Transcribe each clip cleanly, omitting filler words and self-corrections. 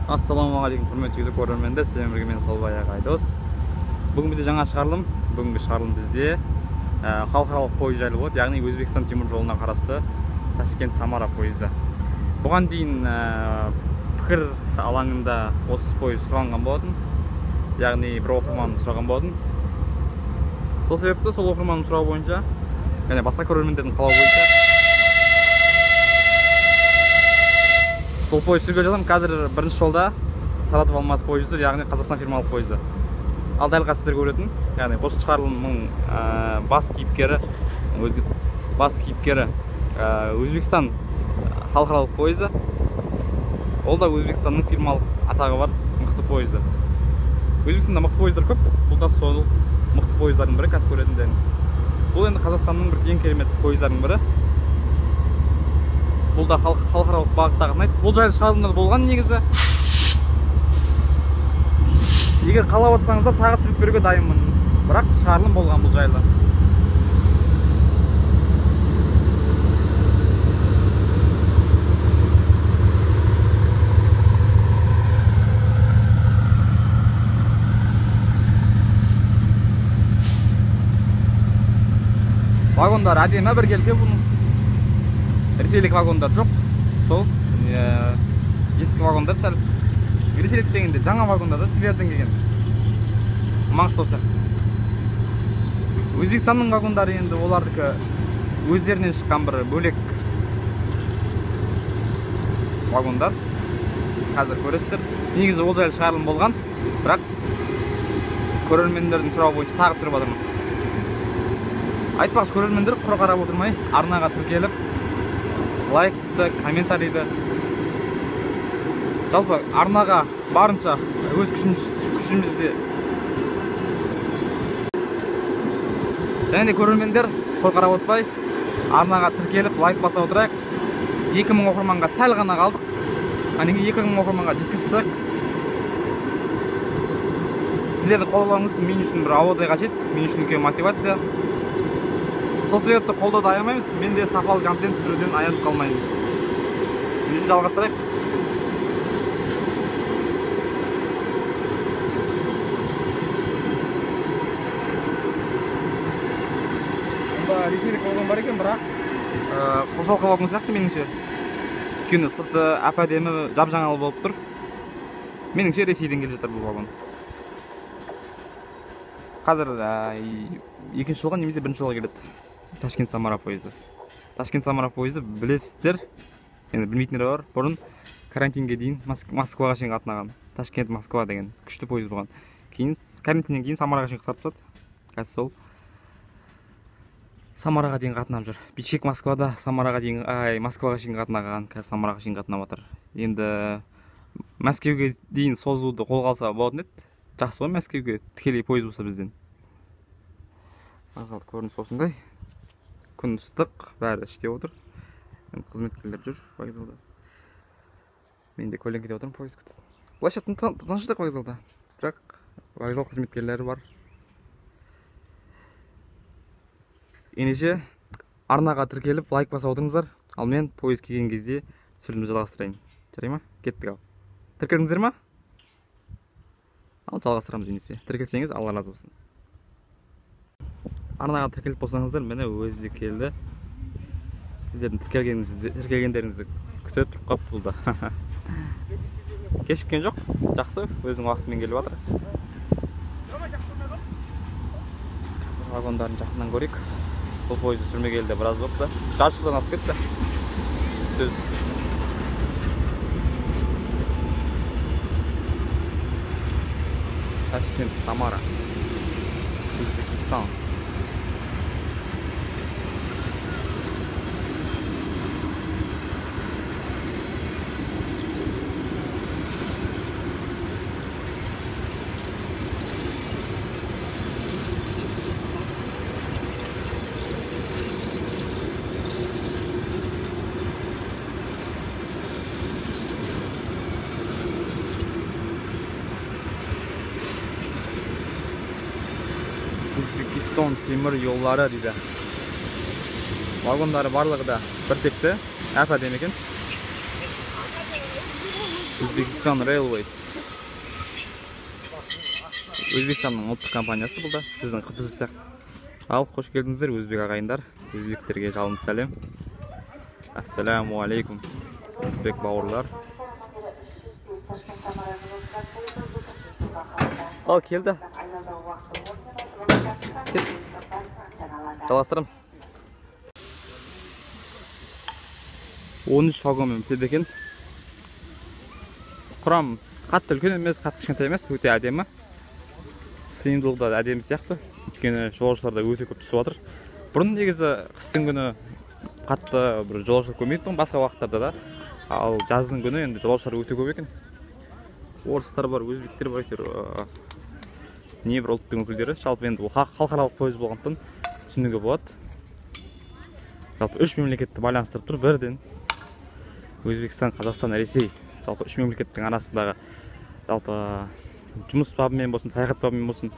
Ассалаумағалейкум құрметті көрермендер, сіздермен бірге мен Солбай Айдос. Бүгін бізде жаңа шығарылым. Бүгінгі шығарылым бізде халықаралық пойыз жайлы болады, яғни Өзбекстан темір жолына қарасты Ташкент-Самара пойызы. Бұған дейін пікір алаңында осы пойыз сұраған болатын, яғни бір оқырман сұраған болатын. Сол себепті сол оқырманның сұрауы бойынша, және басқа көрермендердің қалауы бойынша сол пойыз сүргелі жатырмын. Қазір бірінші жолда Саратов-Алматы пойызы, яғни Қазақстан фирмалық пойызы. Ал дәл қазір сіздерге көретін, яғни осы шығарылымның бас кейіпкері Өзбекстан халықаралық пойызы. Ол да Өзбекстанның фирмалық атағы бар мықты пойызы. Өзбекстанда мықты пойыздар көп, бұл да сол мықты пойыздардың бірі, қазір көретіндеріңіз. Бұл енді Қазақстанның бір ең керемет пойыздардың бірі. Бұл да халықаралық бағыттағы ұнайды. Бұл жайлы шығарылымдар болған негізі. Егер қалап отырсаңыздар, тағы түсіріп беруге дайынмын. Бірақ шығарылым болған бұл жайлы. Вагондар әдемі бір келді бұның. Ресейлік вагондар жоқ. Сол ескі вагондар сәл. Ресейлік дегенде жаңа вагондар да Тверден келген. Маңғыстау сияқты. Өзбекстанның вагондары енді олардікі өздерінен шыққан бір бөлек вагондар. Қазір көресіздер. Негізі ол жайлы шығарылым болған, бірақ көрермендердің сұрауы бойынша тағы түсіріп жатырмын. Айтпақшы көрермендер құр қарап отырмай, арнаға тіркеліп, лайкты, комментарийді, жалпы арнаға барынша өз күшімізде. Және де көрермендер құр қарап отырмай, арнаға тіркеліп, лайк баса отырайық. 2000 оқырманға сәл ғана қалдық. Әнеге 2000 оқырманға жеткізіп тастайық. Сіздерді қолдауларыңыз мен үшін бір ауадай қажет, мен үшін үлкен мотивация. Сол себепті қолдауды аямаймыз, мен де сапалы контент түсіруден аянып қалмаймын. Ендеше жалғастырайық. Онда ресейлік вагон бар екен, бірақ қосалқы вагон сияқты меніңше. Өйткені сырты әп-әдемі жап-жаңалы болып тұр. Меніңше Ресейден келе жатыр бұл вагон. Қазір екінші жолға немесе бірінші жолға келеді. Ташкент-Самара пойызы. Ташкент-Самара пойызы білесіздер, енді білмейтіндер бар. Бұрын карантинге дейін Москваға шейін қатынаған. Ташкент-Москва деген күшті пойыз болған. Кейін карантиннен кейін Самараға шейін қысқартып тастады. Қазір сол Самараға дейін қатынап жүр. Бичек Москвада Самараға дейін, Москваға шейін қатынаған, қазір Самараға шейін қатынап жатыр. Енді Мәскеуге дейін созуды қолға алса болатын еді. Жақсы ғой Мәскеуге тікелей пойыз болса бізден. Вокзал көрініс осындай. Күн ыстық, бәрі іште отыр. Қызметкерлер жүр вокзалда. Мен де көлеңкеде отырмын, пойыз күтіп. Былайша тыныштық вокзалда. Бірақ вокзал қызметкерлері бар. Ендеше арнаға тіркеліп, лайк баса отырыңыздар. Ал мен пойыз келген кезде түсірілімді жалғастырайын. Жарай ма? Кеттік ал. Тіркелдіңіздер ма? Ал жалғастырамыз ендеше. Тіркелсеңіз, Алла разы болсын. Арнаға тіркеліп болсаңыздар, мені өзі де келді. Сіздердің тіркелгендеріңізді күтіп тұрып қапты бұл да. Кешіккен жоқ, жақсы, өзің уақытымен келіп жатыр. Қазір вагондарын жақыннан көрейік. Бұл пойызды сүрмегелі де біраз болыпты. Жаршылдан асып кетті. Ташкент-Самара, Өзбекстан. Өзбекстан темір жолдары дейді. Вагондары барлығы да бір текті, әп-әдемі екен. Uzbekistan Railways. Өзбекстанның ұлттық компаниясы бұл да, сіздің қызы сияқты. Ал, қош келдіңіздер өзбек ағайындар. Өзбектерге жалынды сәлем. Ассаламу алейкум. Өзбек бауырлар. Ал, келді. Жалғастырамыз. 13 вагонмен бітеді екен. Құрам қатты үлкен емес, қатты кішкентай емес, өте әдемі. Сыйымдылығы да әдемі сияқты. Өйткені жолаушылар да өте көп түсіп жатыр. Бұрын негізі қыстың күні қатты бір жолаушылар көмейді, басқа уақыттарда да. Ал жаздың күні енді жолаушылар өте көп екен. Орыстар бар, өзбектер бар, не бір ұлттың өкілдері. Жалпы енді бұл халықаралық пойыз болғандықтан түсінуге болады. Жалпы 3 мемлекетті байланыстырып тұр бірден. Өзбекстан, Қазақстан, Ресей. Жалпы 3 мемлекеттің арасындағы жалпы жұмыс бабымен болсын, саяхат бабымен болсын,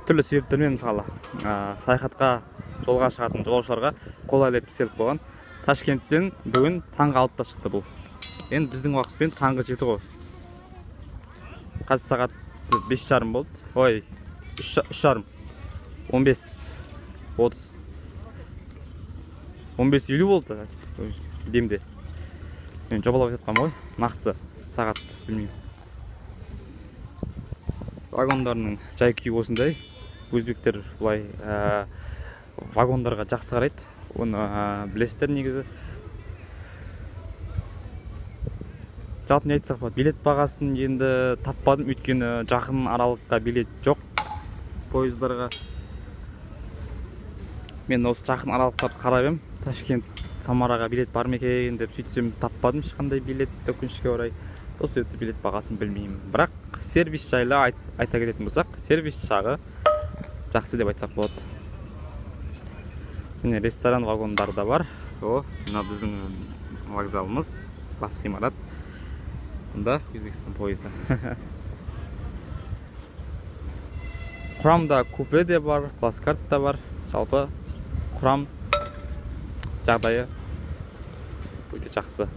түрлі себептермен мысалы саяхатқа жолға шығатын жолаушыларға қолайлы етіп істеліп қойған. Ташкенттен бүгін таңғы 6-та шықты бұл. Енді біздің уақытпен таңғы 7 ғой. Қазір сағат 5:30 болды. Ой, 3:30. 15:30. 15:50 болды демде. Мен жобалап жатқам ғой, нақты сағат білмеймін. Вагондарының жай-күйі осындай. Өзбектер бұлай вагондарға жақсы қарайды. Оны білесіздер негізі. Жалпы не айтсақ болады, билет бағасын енді таппадым, өйткені жақын аралыққа билет жоқ пойыздарға. Мен осы жақын аралықтарды қарап ем. Ташкент, Самараға билет бар ма екен деп сөйтсем таппадым ешқандай билет, өкінішке орай. Сол себепті билет бағасын білмеймін. Бірақ сервис жайлы айта кететін болсақ, сервис жағы жақсы деп айтсақ болады. Міне ресторан вагондары да бар. Мына біздің вокзалымыз, бас ғимарат. Мұнда Өзбекстан пойызы. Құрамда купе де бар, плацкарт та бар. Жалпы құрам жағдайы өте жақсы.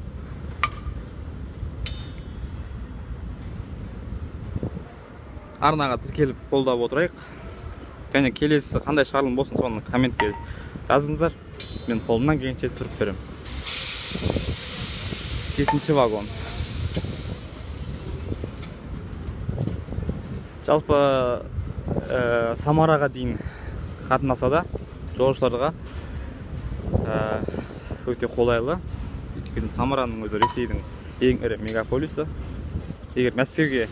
Арнаға тіркеліп қолдап отырайық. Және келесі қандай шығарылым болсын, соны комментке жазыңыздар. Мен қолымнан келгенше түсіріп беремін. 7-ші вагон. Жалпы Самараға дейін қатынаса да жолаушыларға өте қолайлы. Өйткені Самараның өзі Ресейдің ең ірі мегаполисі. Егер Мәскеуге,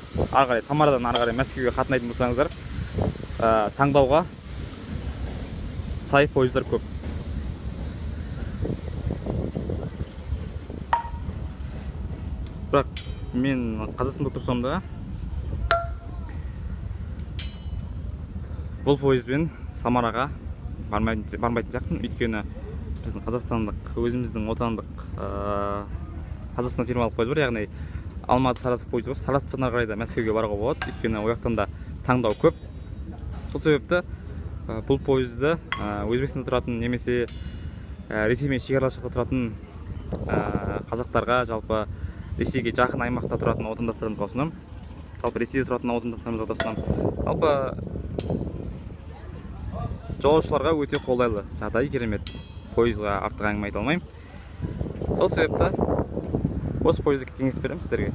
Самарадан ары қарай Мәскеуге қатынайтын болсаңыздар, таңдауға сай пойыздар көп. Бірақ мен Қазақстанда тұрсам да бұл пойызбен Самараға бармайтын сияқтымын. Өйткені біздің қазақстандық, өзіміздің отандық Қазақстан фирмалық пойыз бар, яғни Алматы Саратов пойызы бар. Саратовтан ары қарай да Мәскеуге баруға болады. Өйткені ол жақтан да таңдау көп. Сол себепті бұл пойызды Өзбекстанда тұратын немесе Ресеймен шекарашықта тұратын қазақтарға, жалпы Ресейге жақын аймақта тұратын отандастарымызға ұсынамын. Жалпы Ресейде тұратын отандастарымызға ұсынамын. Жалпы жолаушыларға өте қолайлы, жағдай керемет. Пойызға артық әңгіме айта алмаймын. Сол себепті осы пойызды кеңес беремін сіздерге.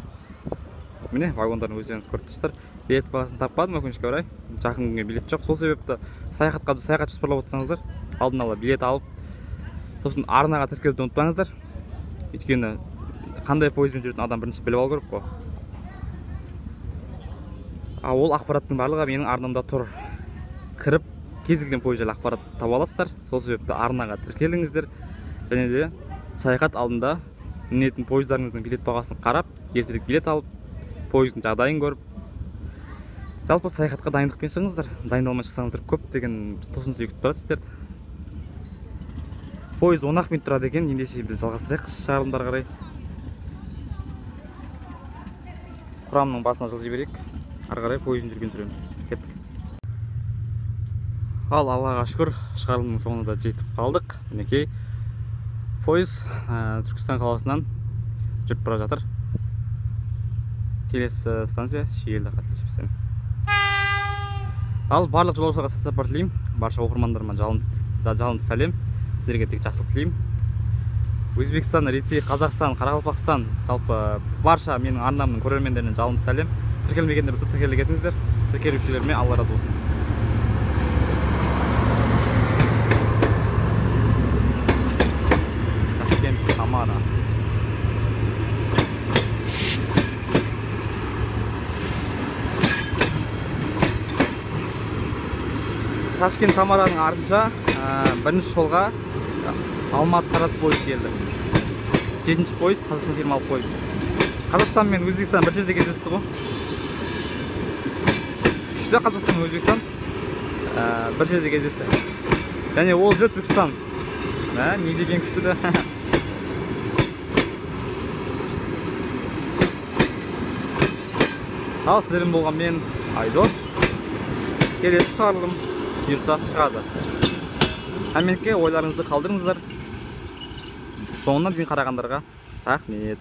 Міне вагондарын өздеріңіз көріп тұрсыздар. Билет бағасын таппадым, өкінішке орай. Жақын күнге билет жоқ. Сол себепті саяхат жоспарлап отырсаңыздар, алдын ала билет алып, сосын арнаға тіркелуді ұмытпаңыздар. Өйткені қандай пойызбен жүретін адам бірінші біліп алу керек қой. Ол ақпараттың барлығы менің арнамда тұр. Кіріп, кез келген пойыз жайлы ақпарат таба аласыздар. Сол себепті арнаға тіркеліңіздер. Және де саяхат алдында мінетін пойыздарыңыздың билет бағасын қарап, ертерек билет алып, пойыздың жағдайын көріп, жалпы саяхатқа дайындықпен шығыңыздар. Дайындалмай шықсаңыздар көптеген тосын сый күтіп тұрады сіздерді. Пойыз 10 минут тұрады екен. Ендеше біз жалғастырайық шығарылымдарға қарай. Құрамның басына жылжи берейік. Ары қарай пойыздың жүрген сүреміз. Кеттік. Ал Аллаға шүкір, шығарылымның соңына да жетіп қалдық. Мінекей пойыз Түркістан қаласынан жүріп бара жатыр. келесі станция Шиелі, қателеспесем. Ал барлық жолаушыларға сәт сапар тілеймін. Барша оқырмандарыма жалынды сәлем. Сіздерге тек жақсылық тілеймін. Өзбекстан, Ресей, Қазақстан, Қарақалпақстан, жалпы барша менің арнамның көрермендеріне жалынды сәлем. Тіркелмегендер болса тіркеле кетіңіздер. Тіркелушілеріме Алла разы болсын. Ташкент, Самара. Ташкент Самараның артынша бірінші жолға Алматы Саратов пойыз келді. 7-ші пойыз, Қазақстан фирмалық пойыз. Қазақстан мен Өзбекстан бір жерде кездесті ғой. Күшті Қазақстан мен Өзбекстан бір жерде кездесті. Және ол жер Түркістан. Не деген күшті де. Ал сіздерім болған мен Айдос. Келесі шығарылым бұйырса шығады. Әменке ойларыңызды қалдырыңыздар. Соңынан дейін қарағандарға рахмет.